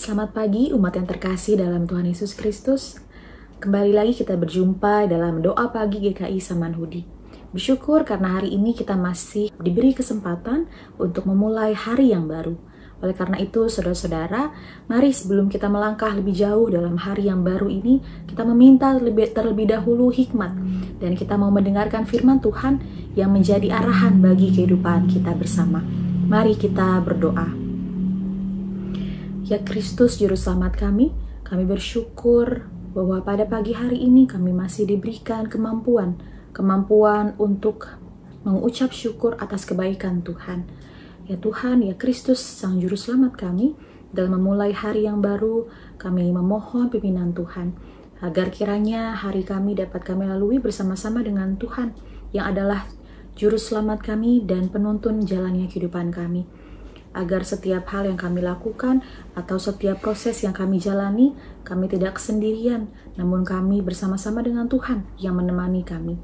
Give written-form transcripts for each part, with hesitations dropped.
Selamat pagi umat yang terkasih dalam Tuhan Yesus Kristus. Kembali lagi kita berjumpa dalam doa pagi GKI Samanhudi. Bersyukur karena hari ini kita masih diberi kesempatan untuk memulai hari yang baru. Oleh karena itu, saudara-saudara, mari sebelum kita melangkah lebih jauh dalam hari yang baru ini, kita meminta terlebih dahulu hikmat. Dan kita mau mendengarkan firman Tuhan yang menjadi arahan bagi kehidupan kita bersama. Mari kita berdoa. Ya Kristus, Juru Selamat kami bersyukur bahwa pada pagi hari ini kami masih diberikan kemampuan untuk mengucap syukur atas kebaikan Tuhan. Ya Tuhan, ya Kristus, Sang Juru Selamat kami, dalam memulai hari yang baru, kami memohon pimpinan Tuhan, agar kiranya hari kami dapat kami lalui bersama-sama dengan Tuhan, yang adalah Juru Selamat kami dan penuntun jalannya kehidupan kami. Agar setiap hal yang kami lakukan atau setiap proses yang kami jalani, kami tidak kesendirian, namun kami bersama-sama dengan Tuhan yang menemani kami.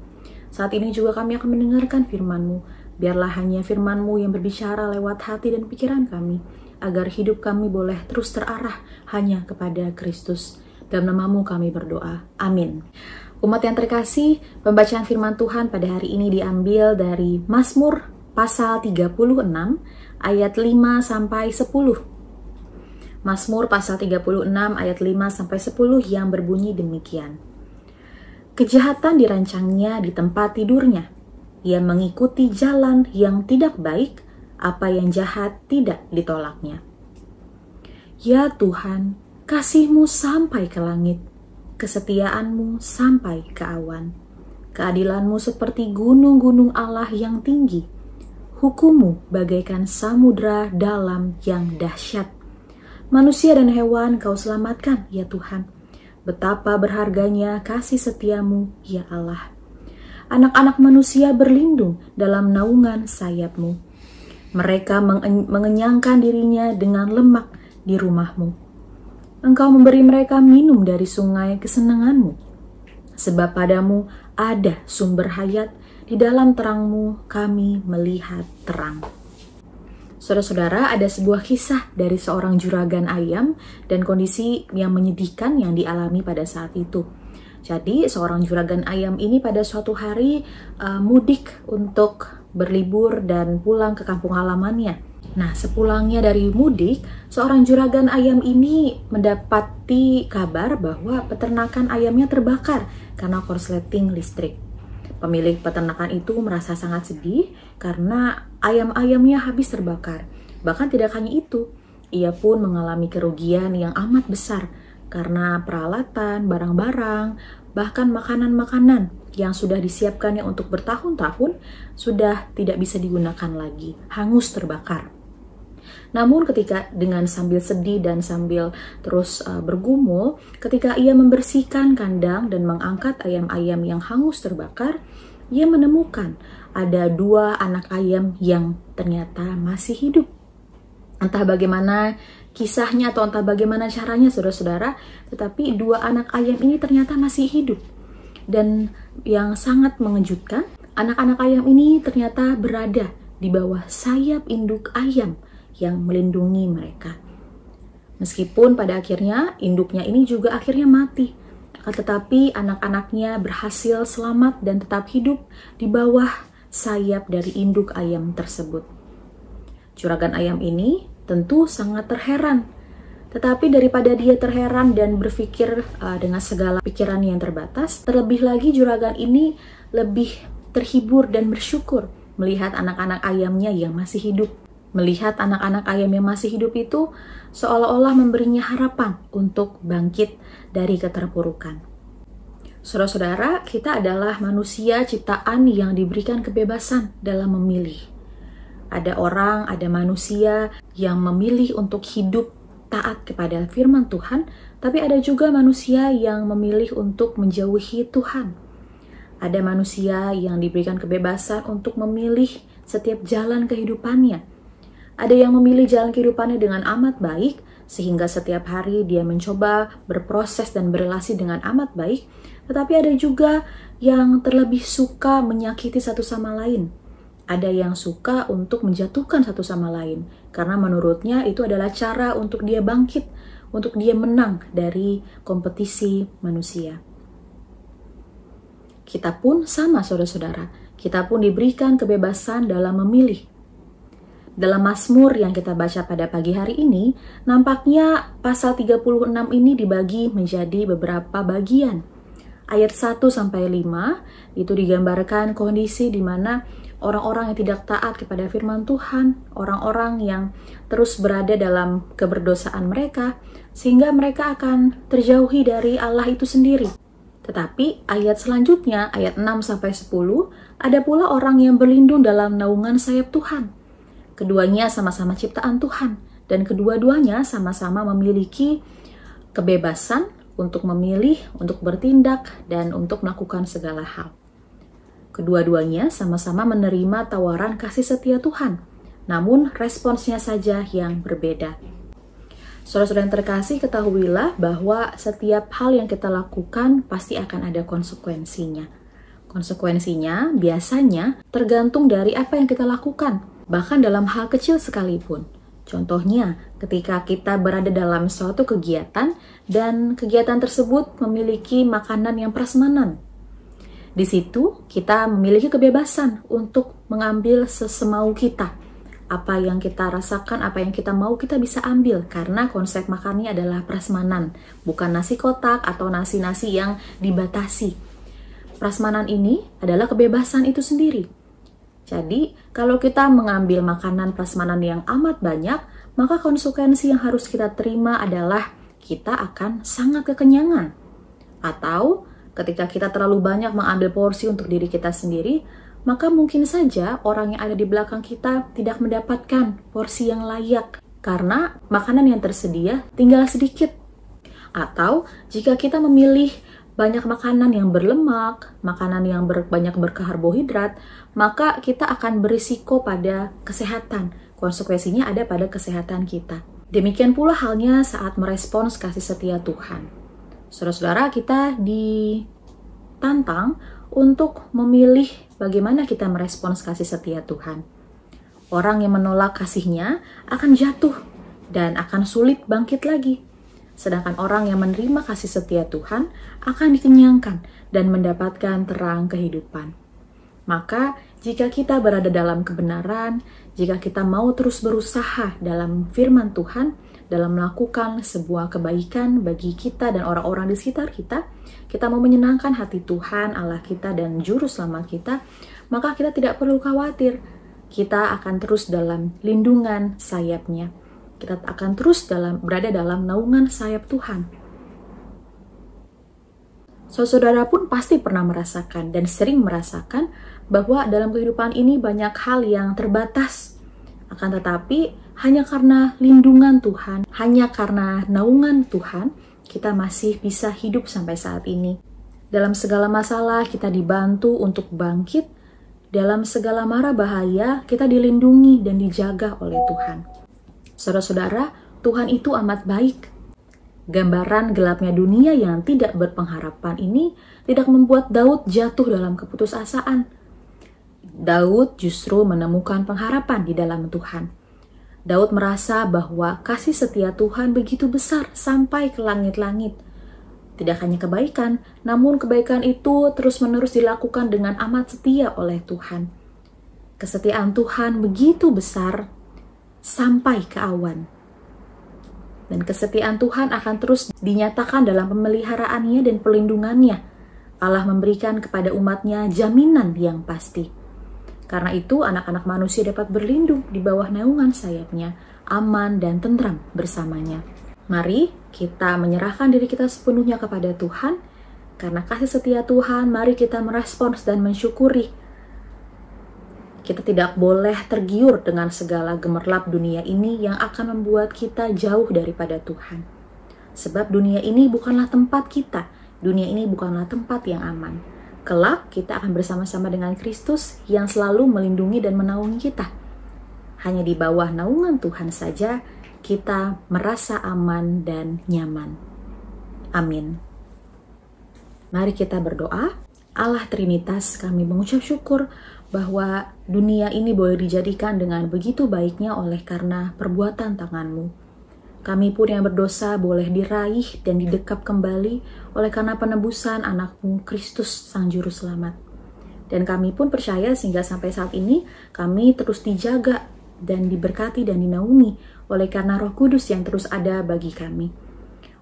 Saat ini juga kami akan mendengarkan firman-Mu. Biarlah hanya firman-Mu yang berbicara lewat hati dan pikiran kami, agar hidup kami boleh terus terarah hanya kepada Kristus. Dalam nama-Mu kami berdoa. Amin. Umat yang terkasih, pembacaan firman Tuhan pada hari ini diambil dari Mazmur pasal 36, ayat 5 sampai 10. Mazmur pasal 36 ayat 5 sampai 10 yang berbunyi demikian. Kejahatan dirancangnya di tempat tidurnya. Ia mengikuti jalan yang tidak baik, apa yang jahat tidak ditolaknya. Ya Tuhan, kasih-Mu sampai ke langit, kesetiaan-Mu sampai ke awan. Keadilan-Mu seperti gunung-gunung Allah yang tinggi. Hukum-Mu bagaikan samudra dalam yang dahsyat. Manusia dan hewan Kau selamatkan, ya Tuhan. Betapa berharganya kasih setia-Mu, ya Allah. Anak-anak manusia berlindung dalam naungan sayap-Mu. Mereka mengenyangkan dirinya dengan lemak di rumah-Mu. Engkau memberi mereka minum dari sungai kesenangan-Mu. Sebab padamu ada sumber hayat, di dalam terang-Mu kami melihat terang. Saudara-saudara, ada sebuah kisah dari seorang juragan ayam dan kondisi yang menyedihkan yang dialami pada saat itu. Jadi, seorang juragan ayam ini pada suatu hari mudik untuk berlibur dan pulang ke kampung halamannya. Nah, sepulangnya dari mudik, seorang juragan ayam ini mendapati kabar bahwa peternakan ayamnya terbakar karena korsleting listrik. Pemilik peternakan itu merasa sangat sedih karena ayam-ayamnya habis terbakar. Bahkan tidak hanya itu, ia pun mengalami kerugian yang amat besar karena peralatan, barang-barang, bahkan makanan-makanan yang sudah disiapkannya untuk bertahun-tahun sudah tidak bisa digunakan lagi, hangus terbakar. Namun ketika dengan sambil sedih dan sambil terus bergumul, ketika ia membersihkan kandang dan mengangkat ayam-ayam yang hangus terbakar, ia menemukan ada 2 anak ayam yang ternyata masih hidup. Entah bagaimana kisahnya atau entah bagaimana caranya saudara-saudara, tetapi 2 anak ayam ini ternyata masih hidup. Dan yang sangat mengejutkan, anak-anak ayam ini ternyata berada di bawah sayap induk ayam yang melindungi mereka. Meskipun pada akhirnya induknya ini juga akhirnya mati, tetapi anak-anaknya berhasil selamat dan tetap hidup di bawah sayap dari induk ayam tersebut. Juragan ayam ini tentu sangat terheran, tetapi daripada dia terheran dan berpikir dengan segala pikiran yang terbatas, terlebih lagi juragan ini lebih terhibur dan bersyukur melihat anak-anak ayamnya yang masih hidup. Melihat anak-anak ayam yang masih hidup itu seolah-olah memberinya harapan untuk bangkit dari keterpurukan. Saudara-saudara, kita adalah manusia ciptaan yang diberikan kebebasan dalam memilih. Ada orang, ada manusia yang memilih untuk hidup taat kepada firman Tuhan, tapi ada juga manusia yang memilih untuk menjauhi Tuhan. Ada manusia yang diberikan kebebasan untuk memilih setiap jalan kehidupannya. Ada yang memilih jalan kehidupannya dengan amat baik, sehingga setiap hari dia mencoba berproses dan berelasi dengan amat baik, tetapi ada juga yang terlebih suka menyakiti satu sama lain. Ada yang suka untuk menjatuhkan satu sama lain, karena menurutnya itu adalah cara untuk dia bangkit, untuk dia menang dari kompetisi manusia. Kita pun sama, saudara-saudara. Kita pun diberikan kebebasan dalam memilih. Dalam Mazmur yang kita baca pada pagi hari ini, nampaknya pasal 36 ini dibagi menjadi beberapa bagian. Ayat 1-5 itu digambarkan kondisi di mana orang-orang yang tidak taat kepada firman Tuhan, orang-orang yang terus berada dalam keberdosaan mereka, sehingga mereka akan terjauhi dari Allah itu sendiri. Tetapi ayat selanjutnya, ayat 6-10, ada pula orang yang berlindung dalam naungan sayap Tuhan. Keduanya sama-sama ciptaan Tuhan, dan kedua-duanya sama-sama memiliki kebebasan untuk memilih, untuk bertindak, dan untuk melakukan segala hal. Kedua-duanya sama-sama menerima tawaran kasih setia Tuhan, namun responsnya saja yang berbeda. Saudara-saudara yang terkasih, ketahuilah bahwa setiap hal yang kita lakukan pasti akan ada konsekuensinya. Konsekuensinya biasanya tergantung dari apa yang kita lakukan, bahkan dalam hal kecil sekalipun. Contohnya, ketika kita berada dalam suatu kegiatan dan kegiatan tersebut memiliki makanan yang prasmanan. Di situ kita memiliki kebebasan untuk mengambil sesemau kita. Apa yang kita rasakan, apa yang kita mau, kita bisa ambil karena konsep makannya adalah prasmanan, bukan nasi kotak atau nasi-nasi yang dibatasi. Prasmanan ini adalah kebebasan itu sendiri. Jadi, kalau kita mengambil makanan prasmanan yang amat banyak, maka konsekuensi yang harus kita terima adalah kita akan sangat kekenyangan. Atau, ketika kita terlalu banyak mengambil porsi untuk diri kita sendiri, maka mungkin saja orang yang ada di belakang kita tidak mendapatkan porsi yang layak karena makanan yang tersedia tinggal sedikit. Atau jika kita memilih banyak makanan yang berlemak, makanan yang banyak berkarbohidrat, maka kita akan berisiko pada kesehatan. Konsekuensinya ada pada kesehatan kita. Demikian pula halnya saat merespons kasih setia Tuhan. Saudara-saudara, kita ditantang untuk memilih bagaimana kita merespons kasih setia Tuhan. Orang yang menolak kasih-Nya akan jatuh dan akan sulit bangkit lagi. Sedangkan orang yang menerima kasih setia Tuhan akan dikenyangkan dan mendapatkan terang kehidupan. Maka, jika kita berada dalam kebenaran, jika kita mau terus berusaha dalam firman Tuhan, dalam melakukan sebuah kebaikan bagi kita dan orang-orang di sekitar kita, kita mau menyenangkan hati Tuhan, Allah kita, dan Juru Selamat kita, maka kita tidak perlu khawatir. Kita akan terus dalam lindungan sayap-Nya. Kita akan terus berada dalam naungan sayap Tuhan. Saudara pun pasti pernah merasakan dan sering merasakan bahwa dalam kehidupan ini banyak hal yang terbatas. Akan tetapi, hanya karena lindungan Tuhan, hanya karena naungan Tuhan, kita masih bisa hidup sampai saat ini. Dalam segala masalah, kita dibantu untuk bangkit. Dalam segala mara bahaya, kita dilindungi dan dijaga oleh Tuhan. Saudara-saudara, Tuhan itu amat baik. Gambaran gelapnya dunia yang tidak berpengharapan ini tidak membuat Daud jatuh dalam keputusasaan. Daud justru menemukan pengharapan di dalam Tuhan. Daud merasa bahwa kasih setia Tuhan begitu besar sampai ke langit-langit. Tidak hanya kebaikan, namun kebaikan itu terus-menerus dilakukan dengan amat setia oleh Tuhan. Kesetiaan Tuhan begitu besar sampai ke awan. Dan kesetiaan Tuhan akan terus dinyatakan dalam pemeliharaannya dan perlindungannya. Allah memberikan kepada umatnya jaminan yang pasti. Karena itu anak-anak manusia dapat berlindung di bawah naungan sayap-Nya, aman dan tentram bersamanya. Mari kita menyerahkan diri kita sepenuhnya kepada Tuhan. Karena kasih setia Tuhan, mari kita merespons dan mensyukuri. Kita tidak boleh tergiur dengan segala gemerlap dunia ini yang akan membuat kita jauh daripada Tuhan. Sebab dunia ini bukanlah tempat kita, dunia ini bukanlah tempat yang aman. Kelak kita akan bersama-sama dengan Kristus yang selalu melindungi dan menaungi kita. Hanya di bawah naungan Tuhan saja kita merasa aman dan nyaman. Amin. Mari kita berdoa. Allah Trinitas, kami mengucap syukur bahwa dunia ini boleh dijadikan dengan begitu baiknya oleh karena perbuatan tangan-Mu. Kami pun yang berdosa boleh diraih dan didekap kembali oleh karena penebusan Anak-Mu Kristus Sang Juru Selamat. Dan kami pun percaya sehingga sampai saat ini kami terus dijaga dan diberkati dan dinaungi oleh karena Roh Kudus yang terus ada bagi kami.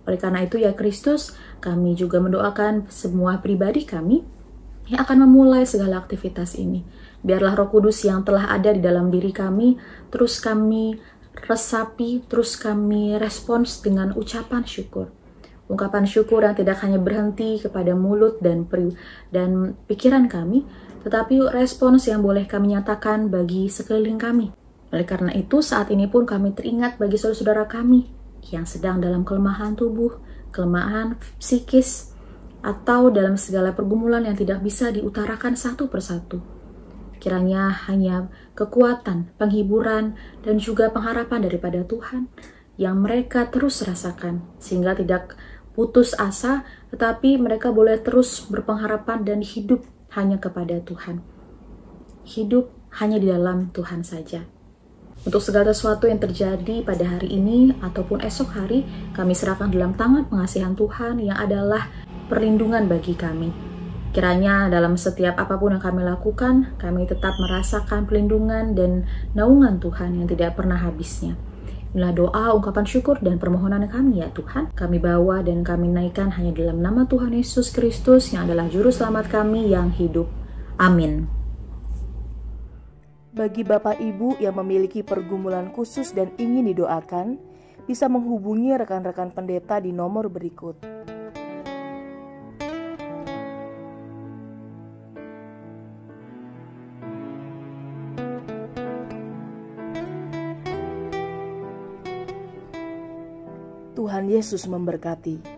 Oleh karena itu ya Kristus, kami juga mendoakan semua pribadi kami yang akan memulai segala aktivitas ini. Biarlah Roh Kudus yang telah ada di dalam diri kami, terus kami resapi, terus kami respons dengan ucapan syukur. Ungkapan syukur yang tidak hanya berhenti kepada mulut dan pikiran kami, tetapi respons yang boleh kami nyatakan bagi sekeliling kami. Oleh karena itu, saat ini pun kami teringat bagi saudara-saudara kami yang sedang dalam kelemahan tubuh, kelemahan psikis, atau dalam segala pergumulan yang tidak bisa diutarakan satu persatu. Kiranya hanya kekuatan, penghiburan, dan juga pengharapan daripada Tuhan yang mereka terus rasakan, sehingga tidak putus asa, tetapi mereka boleh terus berpengharapan dan hidup hanya kepada Tuhan. Hidup hanya di dalam Tuhan saja. Untuk segala sesuatu yang terjadi pada hari ini ataupun esok hari, kami serahkan dalam tangan pengasihan Tuhan yang adalah perlindungan bagi kami. Kiranya dalam setiap apapun yang kami lakukan, kami tetap merasakan perlindungan dan naungan Tuhan yang tidak pernah habisnya. Inilah doa, ungkapan syukur, dan permohonan kami ya Tuhan. Kami bawa dan kami naikkan hanya dalam nama Tuhan Yesus Kristus yang adalah Juru Selamat kami yang hidup. Amin. Bagi Bapak Ibu yang memiliki pergumulan khusus dan ingin didoakan, bisa menghubungi rekan-rekan pendeta di nomor berikut. Tuhan Yesus memberkati.